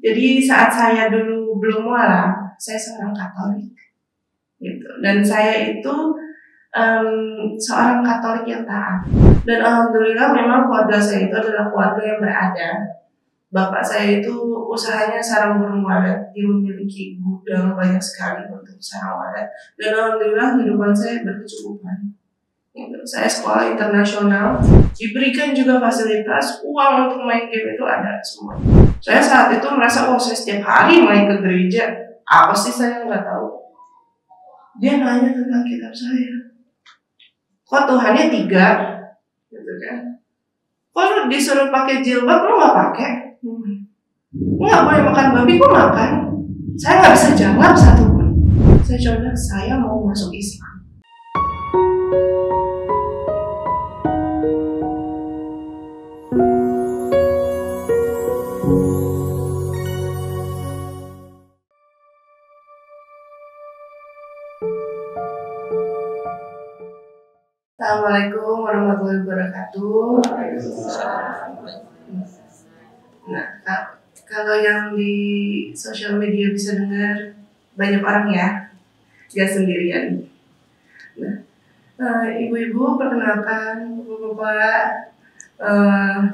Jadi saat saya dulu belum mualaf, saya seorang Katolik, gitu. Dan saya itu seorang Katolik yang taat. Dan alhamdulillah memang keluarga saya itu adalah keluarga yang berada. Bapak saya itu usahanya sarang burung walet, dia memiliki gudang banyak sekali untuk sarang walet. Dan alhamdulillah kehidupan saya berkecukupan. Saya sekolah internasional, diberikan juga fasilitas, uang untuk main game itu ada semua. Saya saat itu merasa, saya setiap hari main ke gereja, apa sih saya nggak tahu. Dia nanya tentang kitab saya, kok Tuhannya 3, gitu kan? Kok lu disuruh pakai jilbab, lu nggak pakai? Nggak boleh makan babi, kok makan? Saya nggak bisa jawab satupun. Saya coba, saya mau masuk Islam. Assalamualaikum warahmatullahi wabarakatuh. Nah, kalau yang di sosial media bisa dengar banyak orang ya, gak sendirian. Nah, ibu-ibu perkenalkan, bapak-bapak,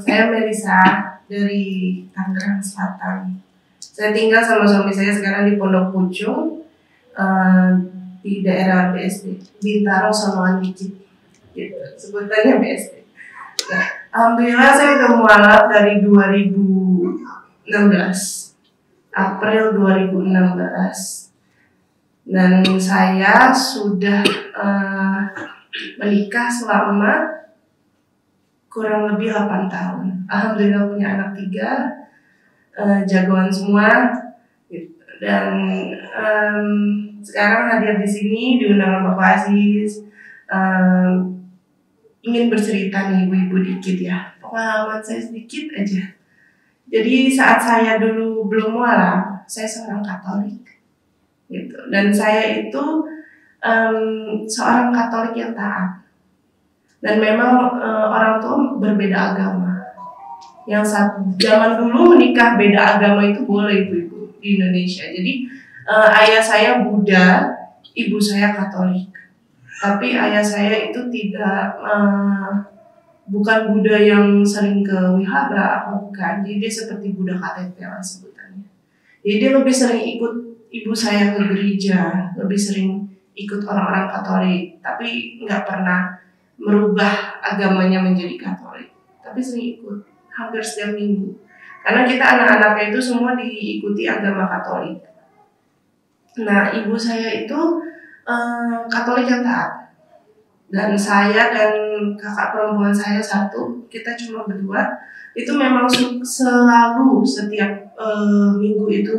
saya Melisa dari Tangerang Selatan. Saya tinggal sama suami saya sekarang di Pondok Pucung, di daerah BSD, Bintaro Sanoan dikit. Gitu, sebutannya BSD. Nah, alhamdulillah saya udah mualaf dari 2016, April 2016, dan saya sudah menikah selama kurang lebih 8 tahun. Alhamdulillah punya anak 3, jagoan semua, gitu. Dan sekarang hadir di sini diundang sama Bapak Aziz. Ingin bercerita nih ibu-ibu dikit ya, pengalaman saya sedikit aja. Jadi saat saya dulu belum mualaf, saya seorang Katolik, gitu. Dan saya itu seorang Katolik yang taat. Dan memang orang tua berbeda agama. Yang zaman dulu menikah beda agama itu boleh ibu-ibu di Indonesia. Jadi ayah saya Buddha, ibu saya Katolik. Tapi ayah saya itu tidak, bukan Buddha yang sering ke wihara, bukan. Jadi dia seperti Buddha KTP lah sebutannya. Jadi dia lebih sering ikut ibu saya ke gereja, lebih sering ikut orang-orang Katolik, tapi nggak pernah merubah agamanya menjadi Katolik. Tapi sering ikut, hampir setiap minggu. Karena kita anak-anaknya itu semua diikuti agama Katolik. Nah, ibu saya itu Katolik yang taat. Dan saya dan kakak perempuan saya satu, kita cuma berdua. Itu memang selalu setiap minggu itu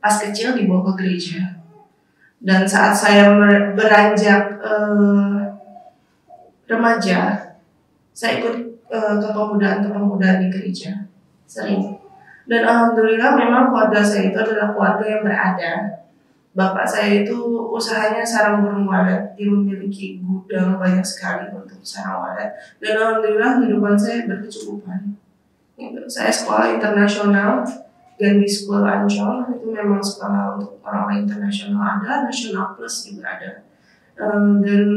pas kecil dibawa ke gereja. Dan saat saya beranjak remaja, saya ikut kepemudaan di gereja sering. Dan alhamdulillah memang keluarga saya itu adalah keluarga yang berada. Bapak saya itu usahanya sarang burung walet, dia memiliki gudang banyak sekali untuk sarang walet. Dan alhamdulillah kehidupan saya berkecukupan. Gitu. Saya sekolah internasional, Gandhi School Ancol, itu memang sekolah untuk orang-orang internasional ada, nasional plus juga ada. Dan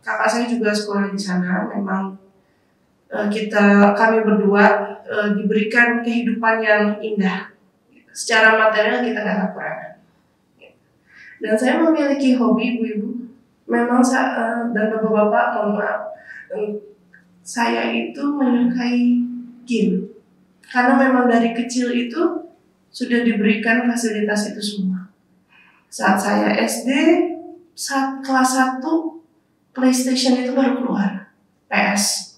kakak saya juga sekolah di sana. Memang kami berdua diberikan kehidupan yang indah. Secara material kita nggak kekurangan. Dan saya memiliki hobi ibu-ibu. Memang dan bapak-bapak, mohon maaf, saya itu menyukai game. Karena memang dari kecil itu sudah diberikan fasilitas itu semua. Saat saya SD, saat kelas 1, PlayStation itu baru keluar. PS.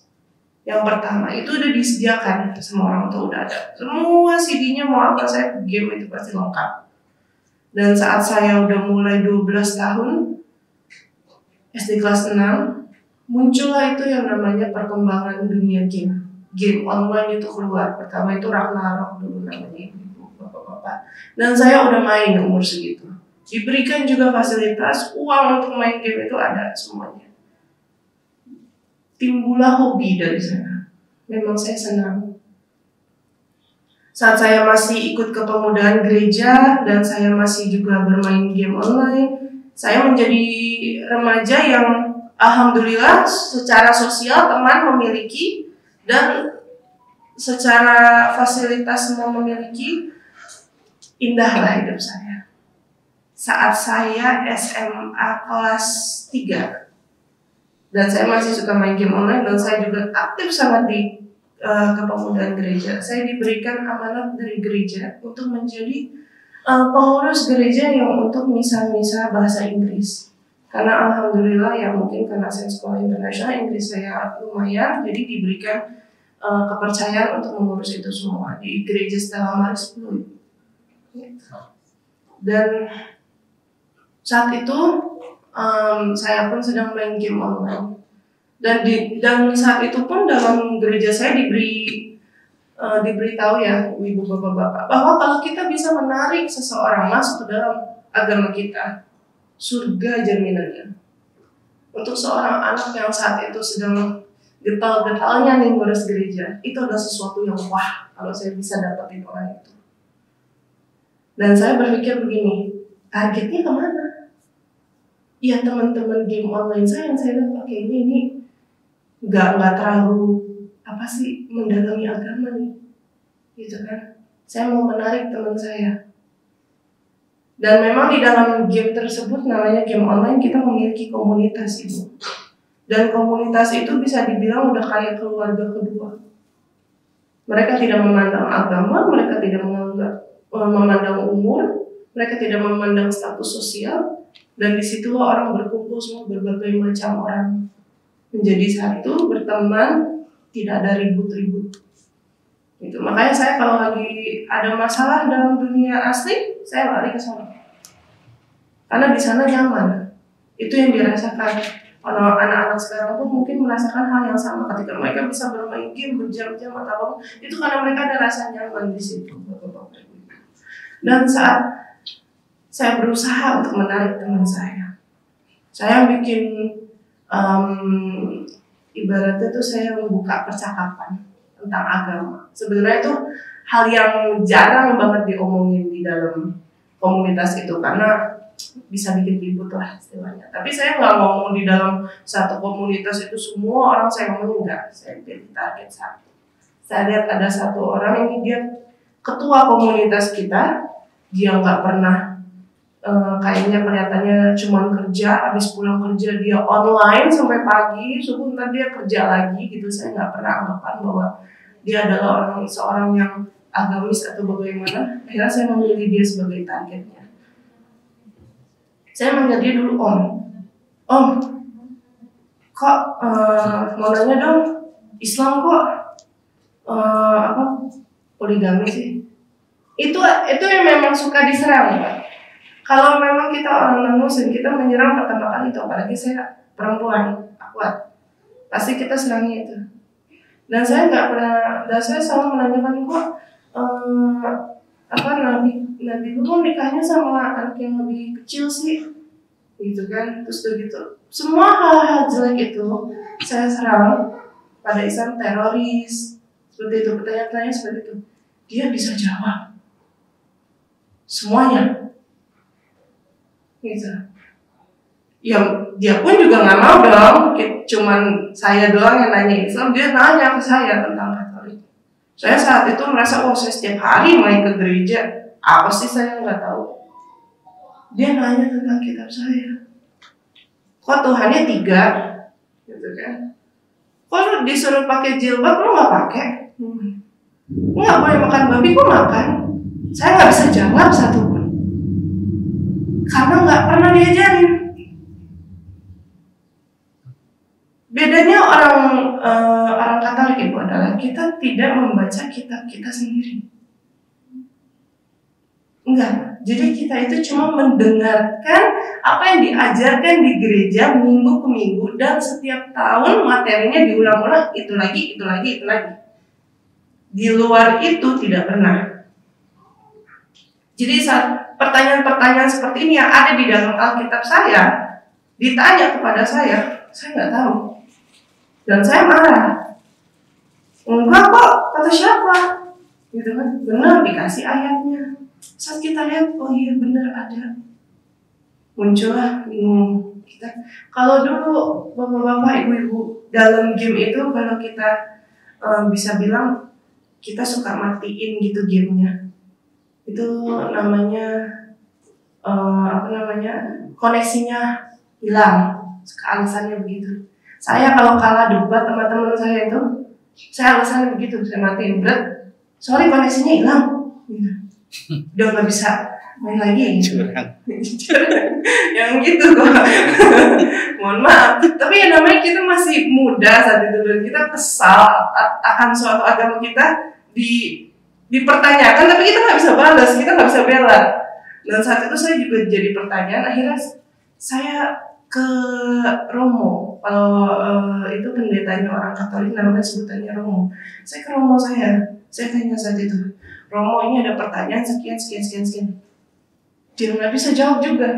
Yang pertama, itu udah disediakan. Semua orang tua udah ada. Semua CD-nya mau apa, saya game itu pasti lengkap. Dan saat saya udah mulai 12 tahun, SD kelas 6, muncullah itu yang namanya perkembangan dunia game. Game online itu keluar. Pertama itu Ragnarok dulu namanya ibu, bapak-bapak. Dan saya udah main umur segitu. Diberikan juga fasilitas, uang untuk main game itu ada semuanya. Timbullah hobi dari sana. Memang saya senang. saat saya masih ikut kepemudaan gereja dan saya masih juga bermain game online, saya menjadi remaja yang alhamdulillah secara sosial teman memiliki dan secara fasilitas semua memiliki. Indahlah hidup saya. Saat saya SMA kelas 3 dan saya masih suka main game online dan saya juga aktif sangat di kepemudaan gereja. Saya diberikan amanat dari gereja untuk menjadi pengurus gereja yang untuk misa-misa bahasa Inggris. Karena alhamdulillah ya mungkin karena saya sekolah internasional, Inggris saya lumayan, jadi diberikan kepercayaan untuk mengurus itu semua di gereja Stella Maris Pluit. Dan saat itu saya pun sedang main game online dan saat itu pun dalam gereja saya diberitahu ya ibu bapak-bapak bahwa kalau kita bisa menarik seseorang masuk ke dalam agama kita, surga jaminannya. Untuk seorang anak yang saat itu sedang getal-getalnya nih ngurus gereja, itu adalah sesuatu yang wah kalau saya bisa dapetin orang itu. Dan saya berpikir begini, targetnya kemana? Ya teman-teman game online saya yang saya lihat pakai ini nggak terlalu apa sih mendalami agama nih, gitu kan? Saya mau menarik teman saya. Dan memang di dalam game tersebut namanya game online kita memiliki komunitas itu. Dan komunitas itu bisa dibilang udah kayak keluarga kedua. Mereka tidak memandang agama, mereka tidak memandang umur, mereka tidak memandang status sosial, dan disitulah orang berkumpul semua berbagai macam orang menjadi satu, berteman, tidak ada ribut-ribut. Gitu. Makanya saya kalau lagi ada masalah dalam dunia asli, saya lari ke sana. Karena di sana nyaman. Itu yang dirasakan. Kalau anak-anak sekarang pun mungkin merasakan hal yang sama ketika mereka bisa bermain game berjam-jam atau apa, itu karena mereka ada rasa nyaman di situ. Dan saat saya berusaha untuk menarik teman saya bikin ibaratnya tuh saya membuka percakapan tentang agama. Sebenarnya itu hal yang jarang banget diomongin di dalam komunitas itu karena bisa bikin ribut lah istilahnya. Tapi saya nggak ngomong di dalam satu komunitas itu semua orang saya ngomong enggak. Saya pilih target satu. Saya lihat ada satu orang ini dia ketua komunitas kita. Dia nggak pernah kayaknya kelihatannya cuma kerja, habis pulang kerja dia online sampai pagi, subuh ntar dia kerja lagi gitu. Saya nggak pernah anggapan bahwa dia adalah seorang yang agamis atau bagaimana. Akhirnya saya memilih dia sebagai targetnya. Saya manggil dia dulu Om, kok mau nanya dong, Islam kok poligami sih? Itu yang memang suka diserang, Pak. Kalau memang kita orang Muslim, kita menyerang pertama kali itu, apalagi saya perempuan, kuat, pasti kita serangnya itu. Dan saya nggak pernah, dan saya selalu menanyakan kok Nabi itu nikahnya sama anak yang lebih kecil sih, gitu kan? Terus begitu, semua hal-hal jelek itu saya serang pada Islam, teroris, seperti itu, pertanyaan-pertanyaan seperti itu. Dia bisa jawab semuanya, gitu. Ya dia pun juga nggak mau dong, cuman saya doang yang nanya Islam, dia nanya ke saya tentang Katolik. Saya saat itu merasa, saya setiap hari main ke gereja, apa sih saya nggak tahu. Dia nanya tentang kitab saya, kok Tuhannya 3, gitu kan? Kok lu disuruh pakai jilbab lu nggak pakai? Nggak boleh makan babi, kok makan? Saya nggak bisa jawab satupun, karena nggak pernah diajarin. Bedanya orang Katolik itu adalah kita tidak membaca kitab kita sendiri. Enggak. Jadi kita itu cuma mendengarkan apa yang diajarkan di gereja minggu ke minggu, dan setiap tahun materinya diulang-ulang, itu lagi. Di luar itu tidak pernah. Jadi saat pertanyaan-pertanyaan seperti ini yang ada di dalam Alkitab saya ditanya kepada saya nggak tahu. Dan saya marah. Enggak kok, kata siapa? gitu kan, benar dikasih ayatnya. Saat kita lihat, oh iya benar ada, muncullah bingung kita. Kalau dulu bapak-bapak, ibu-ibu dalam game itu, kalau kita bisa bilang kita suka matiin gitu gamenya, itu namanya koneksinya hilang. Alasannya begitu. Saya kalau kalah debat teman-teman saya itu, saya alasannya begitu, saya matiin berat, sorry koneksinya hilang, udah nggak bisa main lagi. Yang gitu kok. Mohon maaf, tapi ya namanya kita masih muda saat itu, dan kita kesal akan suatu agama kita dipertanyakan, tapi kita nggak bisa balas, kita nggak bisa bela. Dan saat itu saya juga jadi pertanyaan. Akhirnya saya ke Romo. Kalau itu pendetanya orang Katolik, namanya sebutannya Romo. Saya ke Romo, saya tanya saat itu, Romo, ini ada pertanyaan sekian. Dia nggak bisa jawab juga.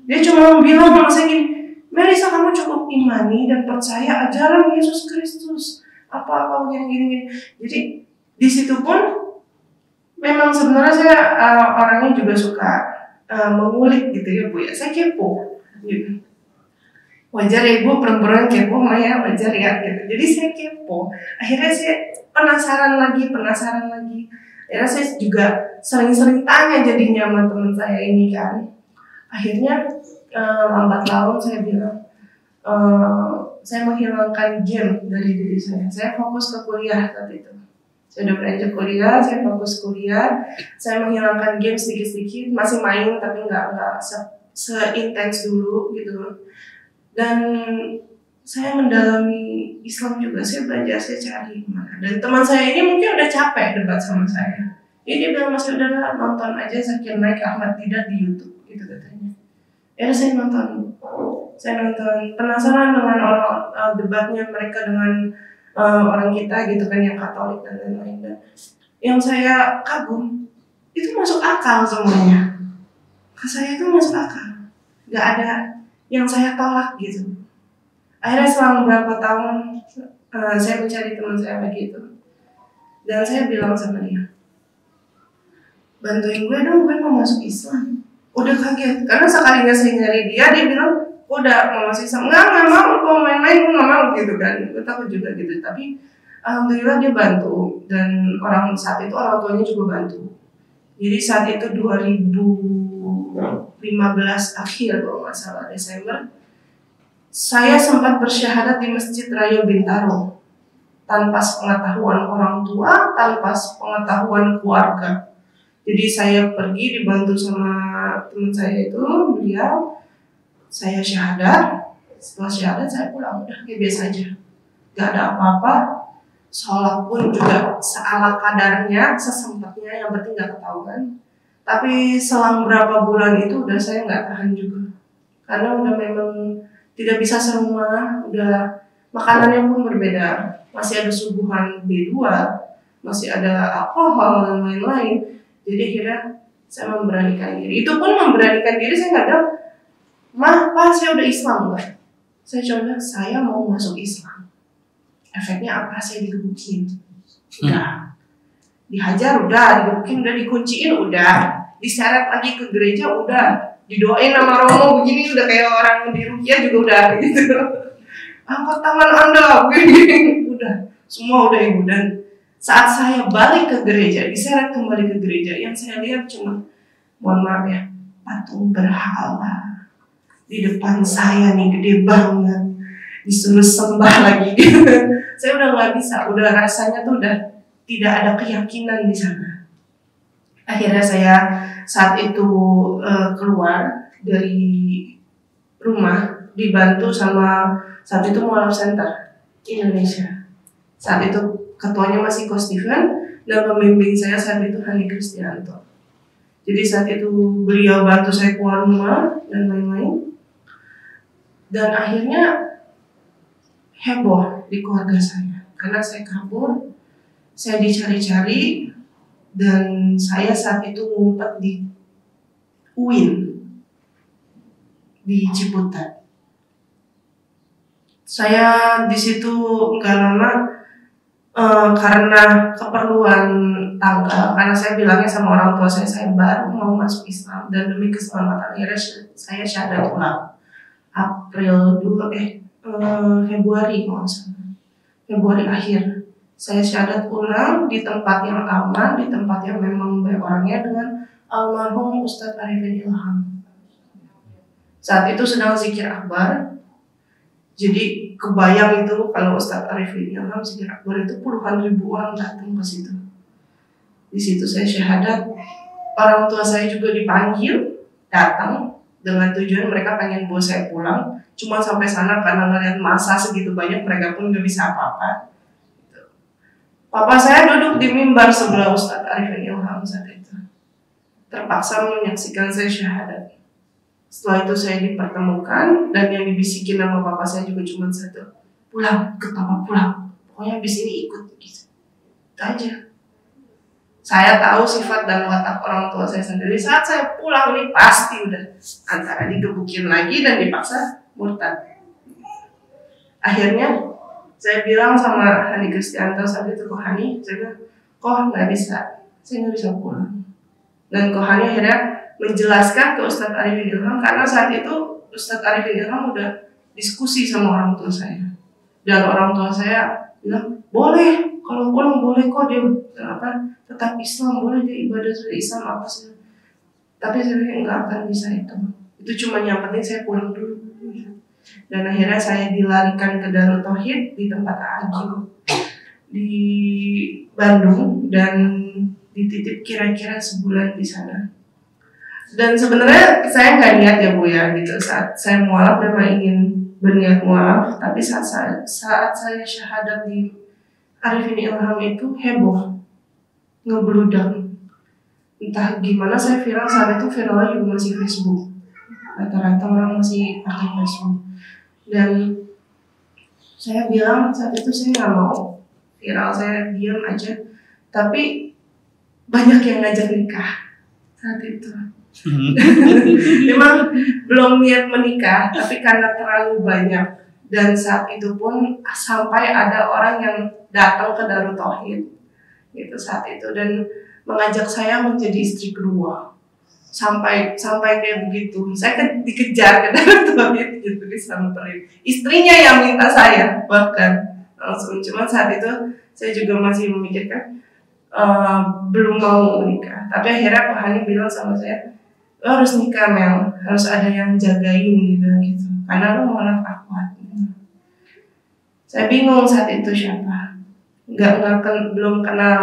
Dia cuma bilang sama saya gini, Melisa, kamu cukup imani dan percaya ajaran Yesus Kristus. Apa gini. Jadi di situ pun memang sebenarnya saya orangnya juga suka mengulik gitu ya Bu ya. Saya kepo gitu. Wajar ya Ibu, perempuan kepo Maya, wajar ya gitu. Jadi saya kepo. Akhirnya saya penasaran lagi. Akhirnya saya juga sering-sering tanya jadinya sama teman saya ini kan. Akhirnya lambat laun saya bilang, saya menghilangkan game dari diri saya. Saya fokus ke kuliah saat itu. Saya udah beranjak kuliah, saya fokus kuliah. Saya menghilangkan game sedikit-sedikit, masih main tapi nggak seintens dulu gitu. Dan saya mendalami Islam juga, saya belajar, saya cari mana. Dan teman saya ini mungkin udah capek debat sama saya. Jadi dia bilang, Mas udah nonton aja Zakir Naik Ahmad Didat di YouTube, gitu katanya. Ya saya nonton, penasaran dengan orang debatnya mereka dengan orang kita gitu kan, yang Katolik dan lain-lain. Dan yang saya kagum itu masuk akal semuanya. Ke saya itu masuk akal, nggak ada yang saya tolak gitu. Akhirnya selama beberapa tahun saya mencari teman saya begitu, dan saya bilang sama dia, bantuin gue dong, gue mau masuk Islam. Udah kaget, karena sekalinya saya nyari dia bilang, udah mau masuk Islam, nggak mau, mau main-main, gue nggak mau gitu kan. Gue takut juga gitu, tapi alhamdulillah dia bantu, dan saat itu orang tuanya juga bantu. Jadi saat itu 2015 akhir kalau nggak salah, Desember, saya sempat bersyahadat di Masjid Raya Bintaro tanpa pengetahuan orang tua, tanpa pengetahuan keluarga. Jadi saya pergi dibantu sama teman saya itu, beliau, saya syahadat. Setelah syahadat saya pulang, udah kayak biasa aja, gak ada apa-apa. Sholat pun juga seala kadarnya, sesempatnya, yang penting gak ketahuan. Tapi selang berapa bulan itu udah saya gak tahan juga, karena udah memang tidak bisa serumah, udah makanannya pun berbeda, masih ada suguhan B2, masih ada alkohol dan lain-lain. Jadi akhirnya saya memberanikan diri. Itu pun memberanikan diri, saya nggak bilang, Pak saya udah Islam nggak. Saya coba, saya mau masuk Islam. Efeknya apa? Saya digebukin. Udah. Dihajar udah, digebukin udah, dikunciin udah, diseret lagi ke gereja udah, didoain sama Romo begini, udah kayak orang di rukyah juga udah gitu. Angkat tangan Anda, begini, udah. Semua udah Ibu. Dan saat saya balik ke gereja, diseret kembali ke gereja, yang saya lihat cuma, mohon maaf ya, patung berhala di depan saya nih, gede banget, disuruh sembah lagi. Saya udah nggak bisa, udah rasanya tuh udah tidak ada keyakinan di sana. Akhirnya saya saat itu keluar dari rumah, dibantu sama saat itu Mualaf Center Indonesia. Saat itu ketuanya masih Ko Steven, dan pembimbing saya saat itu Hani Kristianto. Jadi saat itu beliau bantu saya keluar rumah dan lain-lain. Dan akhirnya heboh di keluarga saya, karena saya kabur, saya dicari-cari, dan saya saat itu ngumpet di UIN di Ciputat. Saya di situ nggak lama, Karena keperluan tanggal, karena saya bilangnya sama orang tua saya baru mau masuk Islam dan demi keselamatan akhirnya saya syahadat ulang Februari kalau nggak salah. Februari akhir saya syahadat ulang di tempat yang aman, di tempat yang memang baik orangnya dengan almarhum Ustadz Arifin Ilham. Saat itu sedang zikir akbar. Jadi kebayang itu kalau Ustadz Arifin Ilham zikir akbar itu puluhan ribu orang datang ke situ. Di situ saya syahadat. Orang tua saya juga dipanggil datang dengan tujuan mereka pengen bawa saya pulang. Cuma sampai sana karena ngeliat masa segitu banyak mereka pun nggak bisa apa-apa. Papa saya duduk di mimbar sebelah Ustadz Arifin Ilham saat itu. Terpaksa menyaksikan saya syahadat. Setelah itu saya dipertemukan dan yang dibisikin sama papa saya juga cuma satu, pulang, ke papa pulang. Pokoknya habis ini ikut gitu. Itu aja. Saya tahu sifat dan watak orang tua saya sendiri. Saat saya pulang nih pasti udah antara digebukin lagi dan dipaksa murtad. Akhirnya saya bilang sama Hani Kristianto saat itu, kok Hani, saya bilang, kok nggak bisa, saya nggak bisa pulang. Dan kok Hani akhirnya menjelaskan ke Ustadz Arifin Ilham karena saat itu Ustadz Arifin Ilham udah diskusi sama orang tua saya dan orang tua saya bilang boleh kalau pulang boleh kok dia tetap Islam, boleh dia ibadah Islam apa sih, tapi saya bilang nggak akan bisa itu cuma yang penting saya pulang dulu. Dan akhirnya saya dilarikan ke Darut Tauhid di tempat Agil di Bandung dan dititip kira-kira sebulan di sana. Dan sebenarnya saya nggak niat ya Bu ya gitu, saat saya mualaf memang ingin berniat mualaf, tapi saat saya syahadat di Arifin Ilham itu heboh, ngebludak, entah gimana saya viral saat itu, viralnya juga masih Facebook, rata-rata orang masih pakai Facebook. Dan saya bilang saat itu saya nggak mau viral, saya diam aja, tapi banyak yang ngajak nikah saat itu. Memang belum niat menikah, tapi karena terlalu banyak dan saat itu pun sampai ada orang yang datang ke Darut Tauhid gitu saat itu dan mengajak saya menjadi istri kedua sampai kayak begitu. Saya dikejar ke Darut Tauhid gitu, disamperin. Istrinya yang minta saya bahkan langsung, cuma saat itu saya juga masih memikirkan belum mau menikah. Tapi akhirnya Pak Hani bilang sama saya, lo harus nikah Mel, harus ada yang jagain gitu, karena lo malah akhwat. Saya bingung saat itu siapa, belum kenal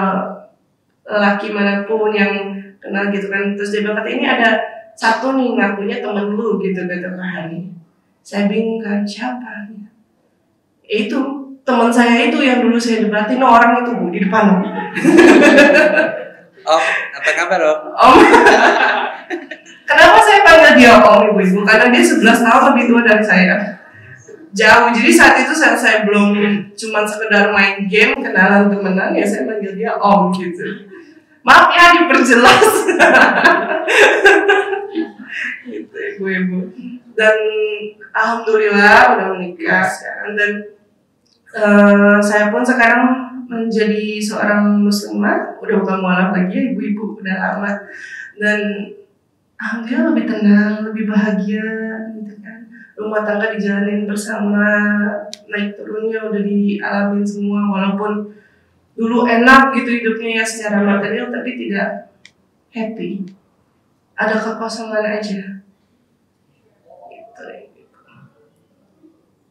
laki manapun yang kenal gitu kan. Terus dia bilang, ini ada satu nih ngakunya temen lu gitu kata Pak Hani. Saya bingung kan siapa? Itu teman saya itu yang dulu saya debatin, orang itu Bu di depan. Om, apa kabar Om? Om. Kenapa saya panggil dia Om Ibu? Karena dia 11 tahun lebih tua dari saya. Jauh, jadi saat itu saya belum cuma sekedar main game, kenalan temenan, ya saya panggil dia Om gitu. Maaf ya diperjelas. Gitu Ibu. Dan alhamdulillah udah menikah sekarang dan saya pun sekarang menjadi seorang muslimah, udah bukan mualaf lagi, ibu-ibu udah lama dan alhamdulillah lebih tenang, lebih bahagia gitu kan. Rumah tangga dijalanin bersama, naik turunnya udah dialamin semua, walaupun dulu enak gitu hidupnya ya secara material, tapi tidak happy, ada kekosongan aja gitu.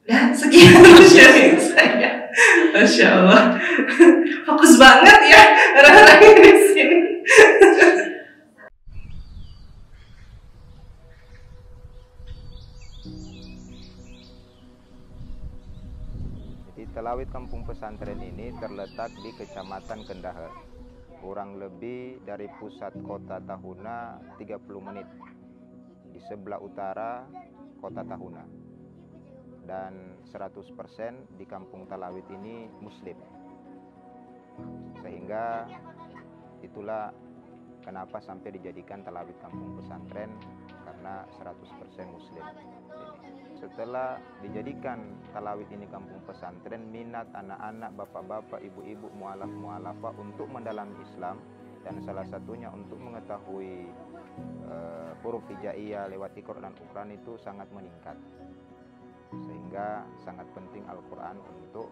Dan sekian sharing saya, Masya Allah. Fokus banget ya orang-orang di sini. Telawit Kampung Pesantren ini terletak di Kecamatan Kendaher, kurang lebih dari pusat kota Tahuna 30 menit, di sebelah utara kota Tahuna. Dan 100% di Kampung Talawit ini Muslim, sehingga itulah Kenapa sampai dijadikan talawid kampung pesantren? Karena 100% muslim. Setelah dijadikan talawid ini kampung pesantren, minat anak-anak, bapak-bapak, ibu-ibu, mualaf-mualafah untuk mendalami Islam, dan salah satunya untuk mengetahui huruf hijaiyah lewat Iqra dan Uqran itu sangat meningkat. Sehingga sangat penting Al-Quran untuk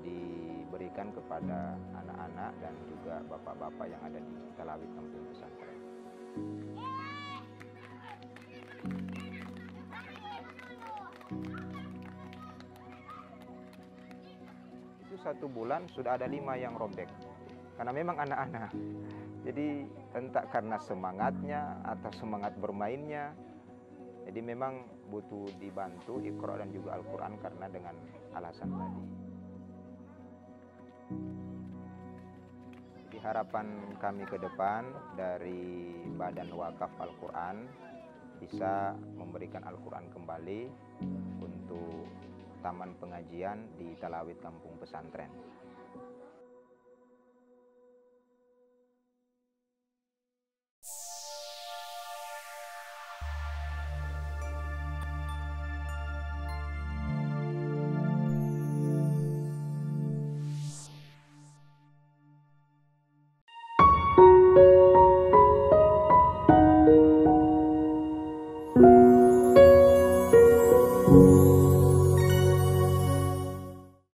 diberikan kepada anak-anak dan juga bapak-bapak yang ada di talawid kampung pesantren. Itu 1 bulan sudah ada 5 yang robek, karena memang anak-anak. Jadi entah karena semangatnya atau semangat bermainnya, jadi memang butuh dibantu Iqra dan juga Al-Quran karena dengan alasan tadi. Jadi harapan kami ke depan dari Badan Wakaf Al-Quran bisa memberikan Al-Quran kembali untuk taman pengajian di talawid kampung pesantren.